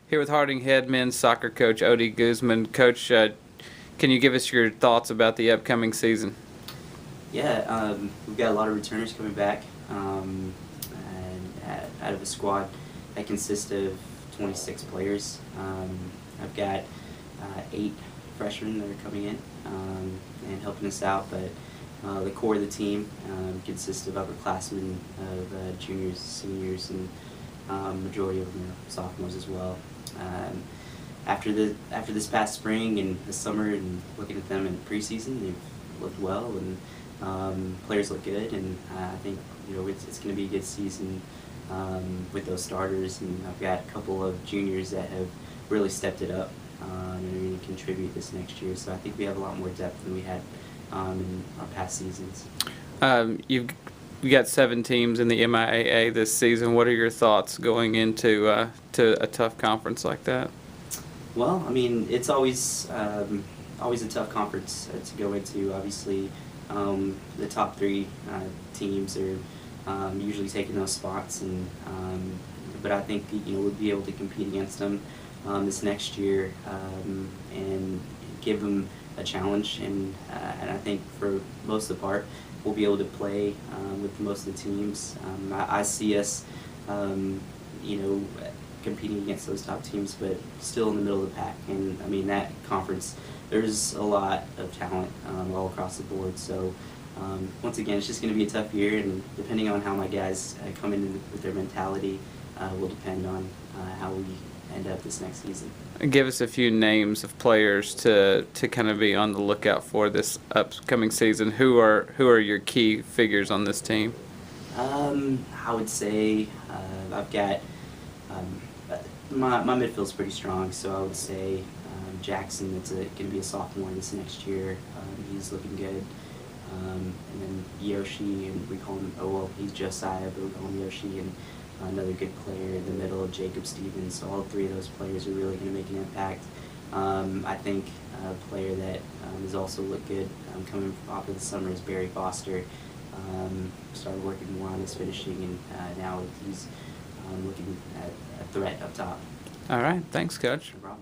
Here with Harding head men's soccer coach Odie Guzman. Coach, can you give us your thoughts about the upcoming season? Yeah, we've got a lot of returners coming back, and out of a squad that consists of 26 players. I've got 8 freshmen that are coming in and helping us out, but the core of the team consists of upperclassmen, of juniors, seniors, and majority of them are sophomores as well. After this past spring and the summer, and looking at them in preseason, they've looked well, and players look good, and I think it's going to be a good season with those starters. And I've got a couple of juniors that have really stepped it up and are going to contribute this next year. So I think we have a lot more depth than we had in our past seasons. You got 7 teams in the MIAA this season. What are your thoughts going into to a tough conference like that? Well, I mean, it's always a tough conference to go into. Obviously, the top 3 teams are usually taking those spots, and but I think we'll be able to compete against them this next year and give them a challenge. And I think for most of the part, we'll be able to play with most of the teams. I see us, competing against those top teams, but still in the middle of the pack. And I mean, that conference, there's a lot of talent all across the board. So once again, it's just going to be a tough year, and depending on how my guys come in with their mentality will depend on how we end up this next season. Give us a few names of players to kind of be on the lookout for this upcoming season. Who are your key figures on this team? I would say I've got my midfield's pretty strong, so I would say Jackson, that's going to be a sophomore this next year. He's looking good. And then Yoshi, and we call him, he's Josiah, but we call him Yoshi, and another good player in the middle, Jacob Stevens. So all 3 of those players are really going to make an impact. I think a player that has also looked good coming off of the summer is Barry Foster. Started working more on his finishing, and now he's looking at a threat up top. All right. Thanks, Coach. No problem.